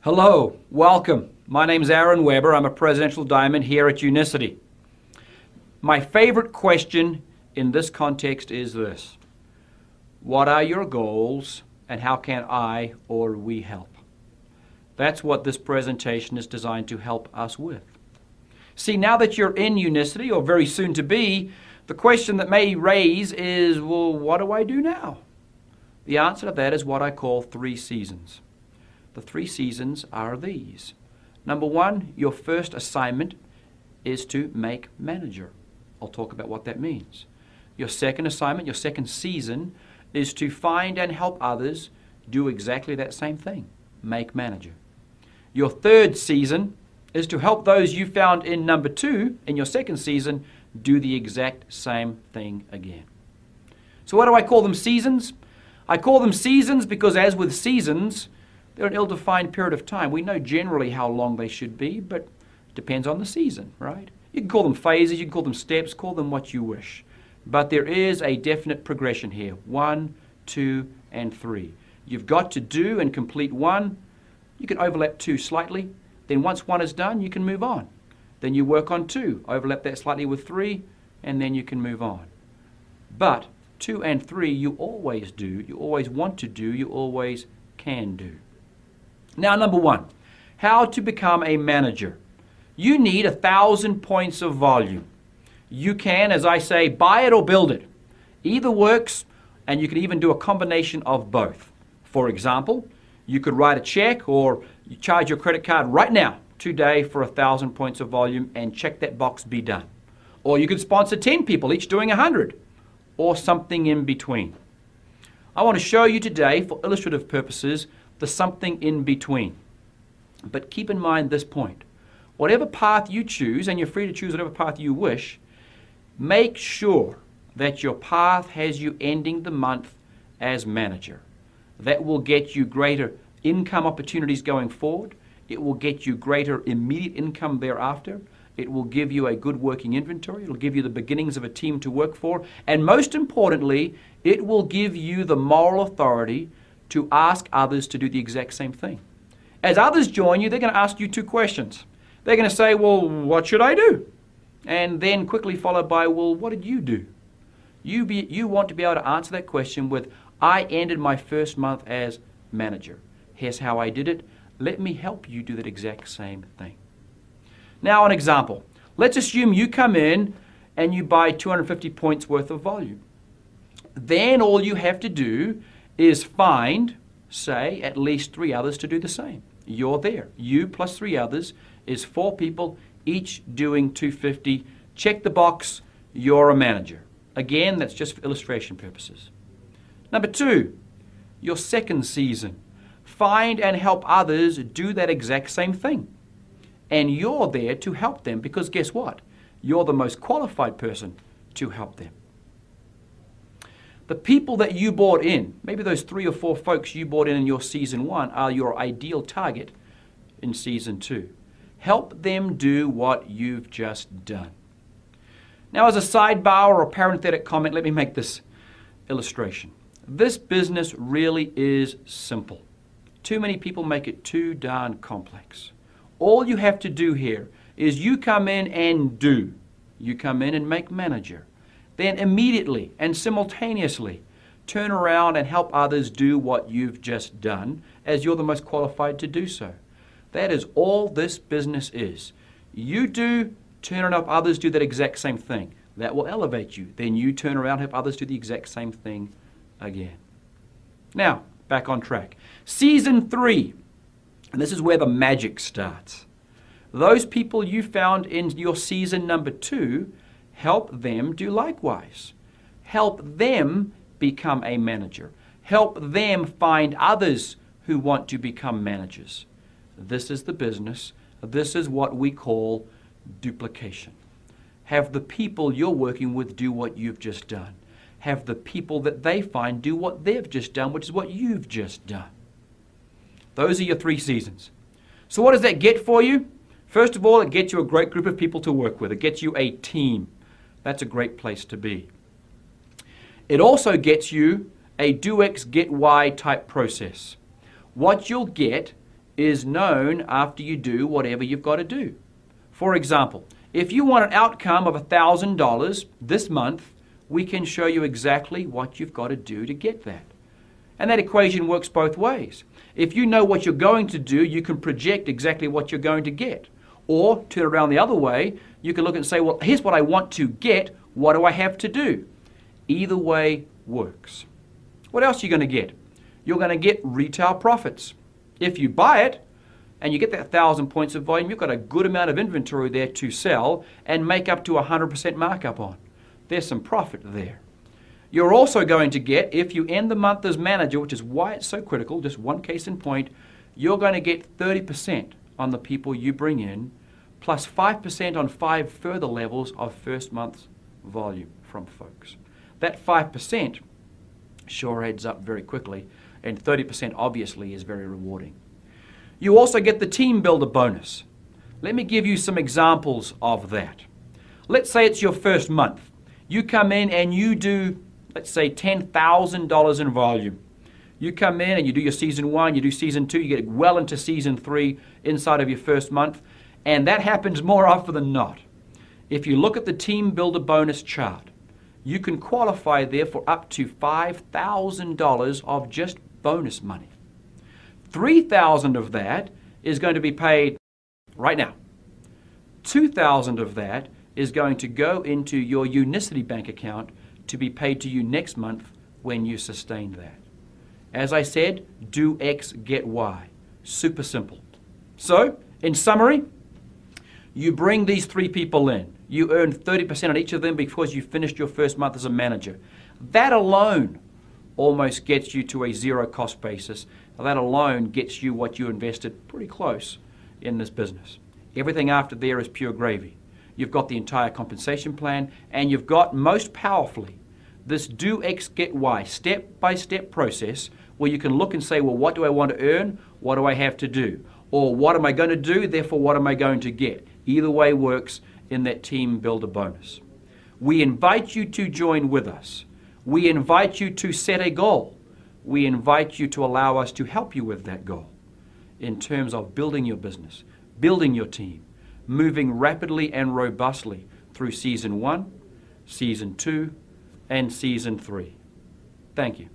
Hello, welcome. My name's Aaron Weber. I'm a Presidential Diamond here at Unicity. My favorite question in this context is this: what are your goals and how can I or we help? That's what this presentation is designed to help us with. See, now that you're in Unicity, or very soon to be, the question that may raise is, well, what do I do now? The answer to that is what I call 3 seasons. The 3 seasons are these. Number 1, your first assignment is to make manager. I'll talk about what that means. Your second assignment, your second season, is to find and help others do exactly that same thing, make manager. Your third season is to help those you found in number 2, in your second season, do the exact same thing again. So why do I call them seasons? I call them seasons because, as with seasons, they're an ill-defined period of time. We know generally how long they should be, but it depends on the season, right? You can call them phases, you can call them steps, call them what you wish. But there is a definite progression here: 1, 2, and 3. You've got to do and complete 1. You can overlap 2 slightly. Then once 1 is done, you can move on. Then you work on 2, overlap that slightly with 3, and then you can move on. But 2 and 3 you always do, you always want to do, you always can do. Now, number 1, how to become a manager. You need 1,000 points of volume. You can, as I say, buy it or build it. Either works, and you can even do a combination of both. For example, you could write a check or you charge your credit card right now, today, for 1,000 points of volume and check that box, be done. Or you could sponsor 10 people, each doing 100, or something in between. I want to show you today, for illustrative purposes, the something in between. But keep in mind this point: whatever path you choose, and you're free to choose whatever path you wish, make sure that your path has you ending the month as manager. That will get you greater income opportunities going forward. It will get you greater immediate income thereafter. It will give you a good working inventory. It will give you the beginnings of a team to work for. And most importantly, it will give you the moral authority to ask others to do the exact same thing. As others join you, they're going to ask you 2 questions. They're going to say, well, what should I do? And then quickly followed by, well, what did you do? You want to be able to answer that question with, I ended my first month as manager. Here's how I did it. Let me help you do that exact same thing. Now, an example. Let's assume you come in and you buy 250 points worth of volume. Then all you have to do is find, say, at least 3 others to do the same. You're there. You plus 3 others is 4 people, each doing 250. Check the box, you're a manager. Again, that's just for illustration purposes. Number 2, your second season. Find and help others do that exact same thing. And you're there to help them because guess what? You're the most qualified person to help them. The people that you brought in, maybe those 3 or 4 folks you brought in your season 1, are your ideal target in season 2. Help them do what you've just done. Now, as a sidebar or a parenthetic comment, let me make this illustration. This business really is simple. Too many people make it too darn complex. All you have to do here is you come in and do. You come in and make manager. Then immediately and simultaneously turn around and help others do what you've just done, as you're the most qualified to do so. That is all this business is. You do, turn around, help others do that exact same thing. That will elevate you. Then you turn around, help others do the exact same thing again. Now, back on track. Season 3, and this is where the magic starts. Those people you found in your season number 2, help them do likewise. Help them become a manager. Help them find others who want to become managers. This is the business. This is what we call duplication. Have the people you're working with do what you've just done. Have the people that they find do what they've just done, which is what you've just done. Those are your 3 seasons. So what does that get for you? First of all, it gets you a great group of people to work with. It gets you a team. That's a great place to be. It also gets you a do X, get Y type process. What you'll get is known after you do whatever you've got to do. For example, if you want an outcome of $1,000 this month, we can show you exactly what you've got to do to get that. And that equation works both ways. If you know what you're going to do, you can project exactly what you're going to get. Or, turn it around the other way, you can look and say, well, here's what I want to get. What do I have to do? Either way works. What else are you going to get? You're going to get retail profits. If you buy it and you get that 1,000 points of volume, you've got a good amount of inventory there to sell and make up to 100% markup on. There's some profit there. You're also going to get, if you end the month as manager, which is why it's so critical, just one case in point, you're going to get 30% on the people you bring in, plus 5% on 5 further levels of first month's volume from folks. That 5% sure adds up very quickly, and 30% obviously is very rewarding. You also get the team builder bonus. Let me give you some examples of that. Let's say it's your first month. You come in and you do, let's say, $10,000 in volume. You come in and you do your season 1, you do season 2, you get well into season 3 inside of your first month, and that happens more often than not. If you look at the team builder bonus chart, you can qualify there for up to $5,000 of just bonus money. $3,000 of that is going to be paid right now. $2,000 of that is going to go into your Unicity bank account to be paid to you next month when you sustain that. As I said, do X, get Y. Super simple. So, in summary, you bring these 3 people in. You earn 30% on each of them because you finished your first month as a manager. That alone almost gets you to a zero cost basis. That alone gets you what you invested pretty close in this business. Everything after there is pure gravy. You've got the entire compensation plan, and you've got, most powerfully, this do X, get Y, step-by-step process where you can look and say, well, what do I want to earn? What do I have to do? Or what am I going to do? Therefore, what am I going to get? Either way works in that team builder bonus. We invite you to join with us. We invite you to set a goal. We invite you to allow us to help you with that goal in terms of building your business, building your team, moving rapidly and robustly through season 1, season 2, and season 3. Thank you.